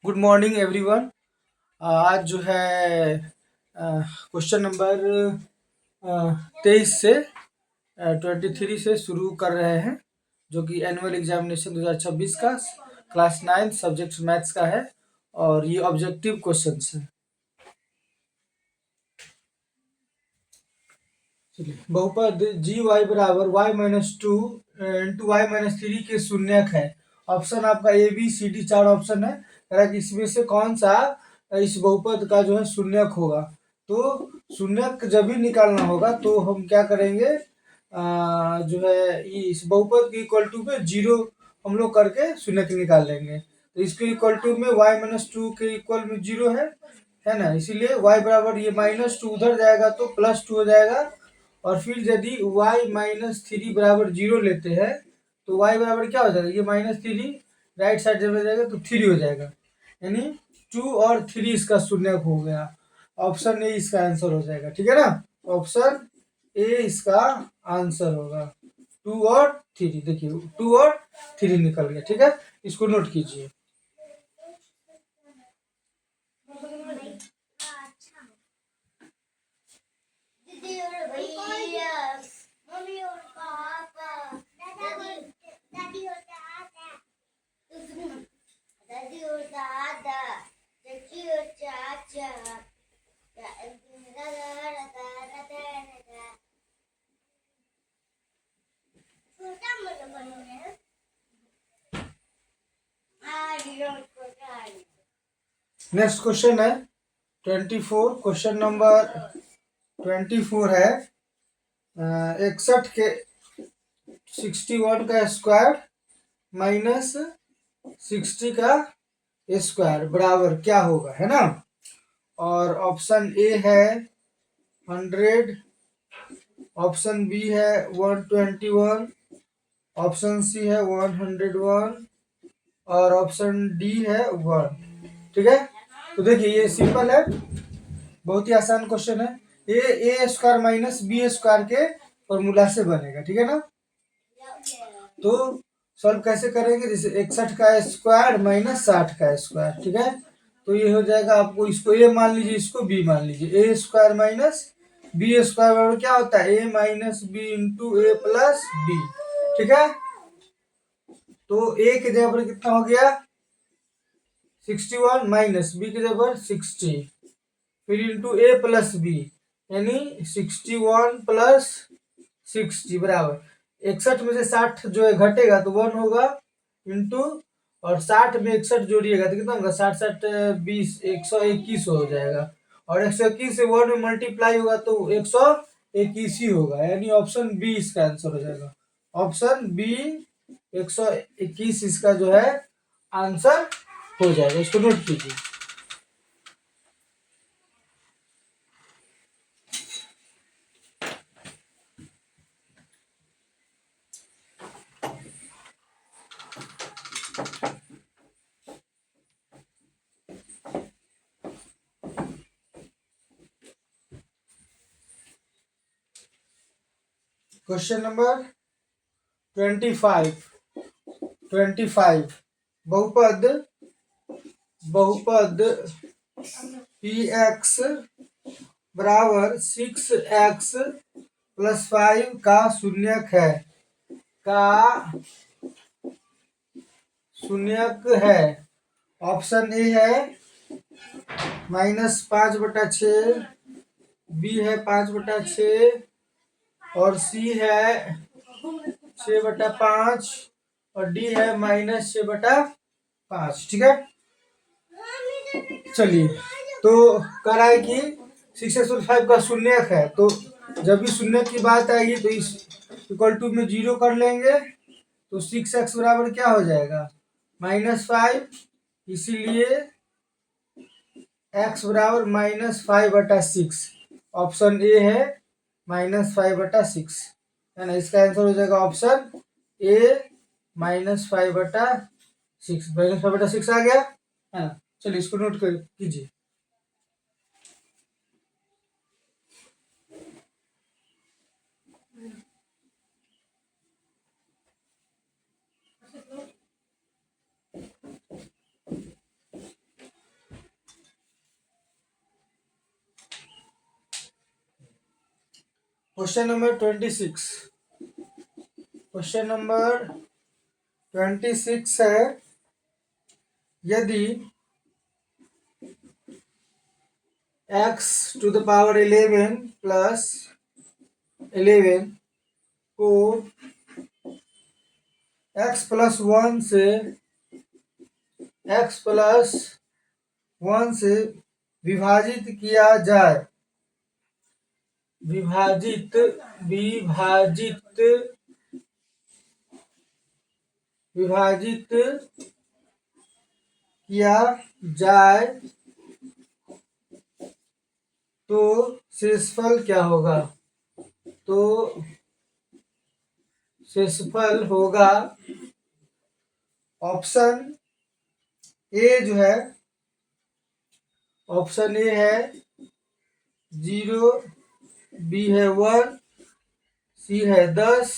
Good morning everyone. आज जो है क्वेश्चन नंबर 23 से 23 से शुरू कर रहे हैं, जो कि एनुअल एग्जामिनेशन 2026 का क्लास 9 सब्जेक्ट मैथ्स का है और ये ऑब्जेक्टिव क्वेश्चंस है। चलिए, बहुपद जी वाई बराबर Y minus two into Y minus three के शून्यक है। ऑप्शन आपका A B C D 4 option है। कह रहा है कि इसमें से कौन सा इस बहुपद का जो है शून्यक होगा। तो शून्यक जब भी निकालना होगा तो हम क्या करेंगे, जो है इस बहुपद के इक्वल टू पे जीरो हम लोग करके शून्यक निकाल लेंगे। तो इसके इक्वल टू में वाई माइनस टू के इक्वल में जीरो है ना, इसीलिए वाई बराबर ये माइनस टू उधर जाएगा तो प्लस टू हो जाएगा। और फिर यदि y माइनस थ्री बराबर जीरो लेते हैं तो y बराबर क्या हो जाएगा, ये माइनस थ्री राइट साइड जब जाएगा तो थ्री हो जाएगा, यानी टू और थ्री इसका शून्यक हो गया। ऑप्शन ए इसका आंसर हो जाएगा। ठीक है ना, ऑप्शन ए इसका आंसर होगा। टू और थ्री, देखिए टू और थ्री निकल गया। ठीक है, इसको नोट कीजिए। दादी और दादा, चाची और चाचा, नेक्स्ट क्वेश्चन है 24। क्वेश्चन नंबर 24 है 61 के 61 का स्क्वायर माइनस 60 का स्क्वायर बराबर क्या होगा, है ना। और ऑप्शन ए है 100, ऑप्शन बी है 121, ऑप्शन सी है 101 और ऑप्शन डी है 1। ठीक है, तो देखिए ये सिंपल है, बहुत ही आसान क्वेश्चन है। ए स्क्वायर माइनस बी स्क्वायर के फॉर्मूला से बनेगा। ठीक है ना, तो सॉल्व कैसे करेंगे, जैसे 61 का स्क्वायर माइनस 60 का स्क्वायर। ठीक है, तो ये हो जाएगा, आपको इसको ए मान लीजिए, इसको बी मान लीजिए। ए स्क्वायर माइनस बी स्क्वायर बराबर क्या होता है, ए माइनस बी इंटू ए प्लस बी। ठीक है, तो ए के जगह पर कितना हो गया 61 माइनस बी के जगह पर 60, फिर इंटू ए प्लस बी, यानी 61 प्लस 60 बराबर 61 में से 60 जो है घटेगा तो 1 होगा, इंटू और 60 में 61 जोड़िएगा तो कितना होगा, 60 60 20 121 हो जाएगा। और 121 से 1 में मल्टीप्लाई होगा तो 121 ही होगा, यानी ऑप्शन बी इसका आंसर हो जाएगा। ऑप्शन बी 121 इसका जो है आंसर हो जाएगा, इसको नोट कीजिए। क्वेश्चन नंबर 25 बहुपद पी एक्स बराबर 6x प्लस 5 का शून्यक है। ऑप्शन ए है -5/6, बी है 5/6 और सी है 6/5 और डी है -6/5। ठीक है, चलिए, तो कह रहा है कि 6x+5 का शून्यक है, तो जब भी शून्यक की बात आएगी तो इस इक्वल टू में जीरो कर लेंगे, तो 6x बराबर क्या हो जाएगा -5, इसीलिए x बराबर -5/6। ऑप्शन ए है -5/6, है ना, इसका आंसर हो जाएगा ऑप्शन ए -5/6। -5/6 आ गया, है ना। चलिए इसको नोट कर कीजिए। Question number 26। क्वेश्चन नंबर 26 है, यदि x to the power 11 plus 11 को x प्लस 1 से विभाजित किया जाए, विभाजित किया जाए तो शेषफल क्या होगा? तो शेषफल होगा, ऑप्शन ए जो है, ऑप्शन ए है 0, बी है 1, सी है 10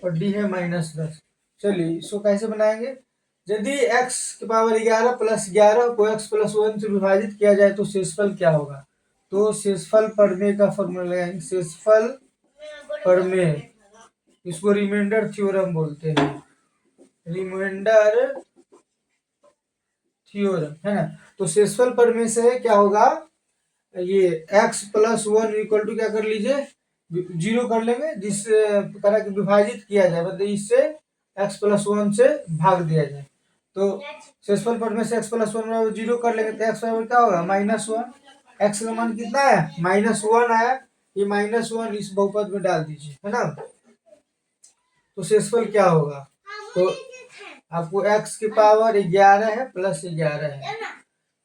और डी है -10। चलिए इसको कैसे बनाएंगे? यदि x की पावर 11 प्लस 11 को x प्लस 1 से विभाजित किया जाए तो शेषफल क्या होगा? तो शेषफल प्रमेय का फॉर्मूला लगाएंगे। शेषफल प्रमेय, इसको रिमाइंडर थ्योरम बोलते हैं, रिमाइंडर थ्योरम है ना। तो शेषफल प्रमेय से क्या होगा, ये x प्लस 1 इक्वल टू क्या कर लीजिए, 0 कर लेंगे, जिस तरह के विभाजित किया जाए, मतलब इससे x प्लस 1 से भाग दिया जाए। तो शेषफल प्रमेय से x प्लस 1 बराबर 0 कर लेंगे तो x बराबर क्या होगा, -1। x का मान कितना है, -1 आया, ये -1 इस बहुपद में डाल दीजिए, है ना। तो शेषफल क्या होगा, तो आपको x की पावर 11 है प्लस 11 है,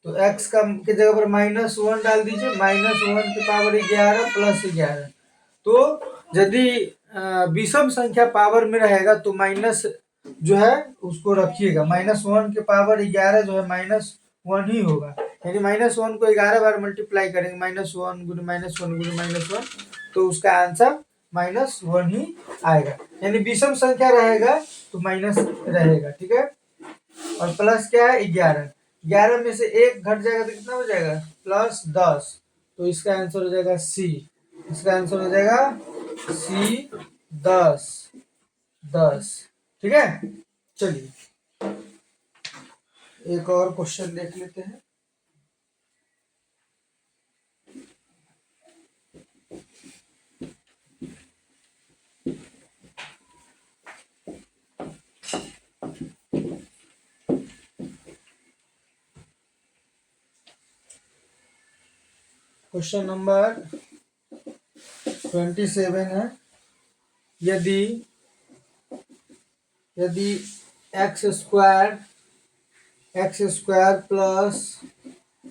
तो x का की जगह पर -1 डाल दीजिए, -1 की पावर 11 प्लस 11। तो यदि विषम संख्या पावर में रहेगा तो माइनस जो है उसको रखिएगा, -1 के पावर 11 जो है -1 ही होगा, यानी -1 को 11 बार मल्टीप्लाई करेंगे, -1 गुने -1 गुने -1, तो उसका आंसर -1 ही आएगा। यानी विषम संख्या रहेगा तो माइनस रहेगा, ठीक है। और प्लस क्या है, 11 में से 1 घट जाएगा तो कितना हो जाएगा, +10। तो इसका आंसर हो जाएगा सी, इसका आंसर हो जाएगा सी 10। ठीक है। चलिए एक और क्वेश्चन देख लेते हैं। क्वेश्चन नंबर 27 है, यदि x square plus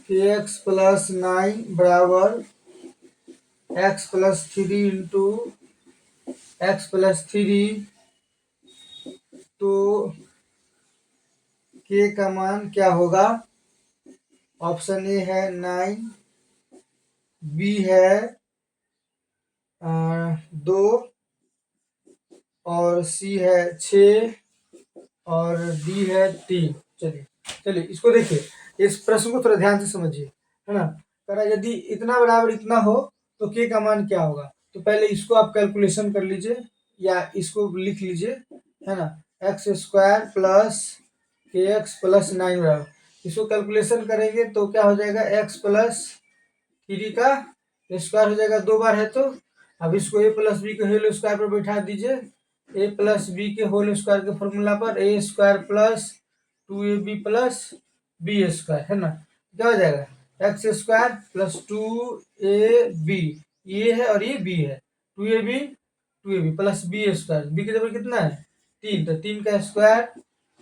kx plus 9 बराबर x plus 3 into x plus 3, तो k का मान क्या होगा? ऑप्शन ए है 9, बी है 2 और सी है 6 और डी है 3। चलिए इसको देखिए, इस प्रश्न को थोड़ा ध्यान से समझिए, है ना। करा यदि इतना बराबर इतना हो तो के का मान क्या होगा? तो पहले इसको आप कैलकुलेशन कर लीजिए या इसको लिख लीजिए, है ना। एक्स स्क्वायर प्लस के एक्स प्लस 9 बराबर, इसको कैलकुलेशन करेंगे तो क्या हो जाएगा, एक्स प्लस 3 का स्क्वायर हो जाएगा, 2 बार है तो। अब इसको ए प्लस बी के होल स्क्वायर पर बैठा दीजिए, ए प्लस बी के होल स्क्वायर के फॉर्मूला पर A square plus 2ab plus B square, है ना। क्या हो जाएगा, एक्स स्क्वायर प्लस 2ab, ये है और ये बी है, 2ab plus B square, B की जगह कितना है 3, तो 3 का स्क्वायर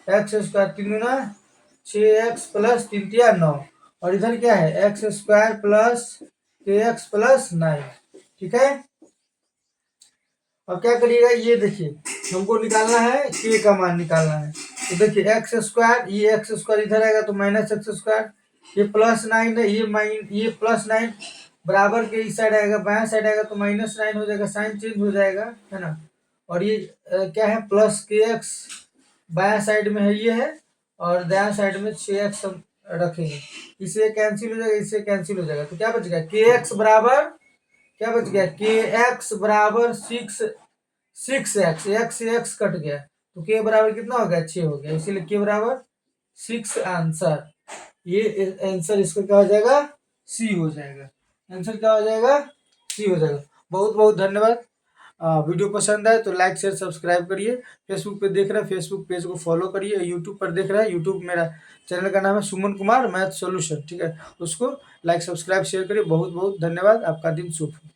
एक्स स्क्वायर 3 गुना 6x प्लस 3 तिया 9, और इधर क्या है एक्स स्क्वायर प्लस के एक्स प्लस 9, ठीक है। अब क्या करिएगा, ये देखिए हमको निकालना है के का मान निकालना है, तो देखिए एक्स स्क्वायर, ये एक्स स्क्वायर इधर आएगा तो -x स्क्वायर, ये +9 है, ये +9 बराबर के इस साइड आएगा, बाया साइड आएगा तो -9 हो जाएगा, साइन चेंज हो जाएगा, है ना। और ये क्या है, प्लस के एक्स बाया साइड में है ये है, और दाया साइड में 6x रखेंगे, इसे कैंसिल हो जाएगा, इससे कैंसिल हो जाएगा, तो क्या बचेगा के एक्स बराबर क्या बच गया, के एक्स बराबर 6x, एक्स से एक्स कट गया तो के बराबर कितना हो गया, 6 हो गया, इसीलिए के बराबर 6 आंसर। ये आंसर इसका क्या हो जाएगा, सी हो जाएगा। आंसर क्या हो जाएगा, सी हो जाएगा। बहुत बहुत धन्यवाद। वीडियो पसंद आए तो लाइक शेयर सब्सक्राइब करिए। फेसबुक पे देख रहे हैं, फेसबुक पेज को फॉलो करिए। यूट्यूब पर देख रहे हैं, यूट्यूब मेरा चैनल का नाम है सुमन कुमार मैथ सॉल्यूशन, ठीक है। उसको लाइक सब्सक्राइब शेयर करिए। बहुत बहुत धन्यवाद। आपका दिन शुभ हो।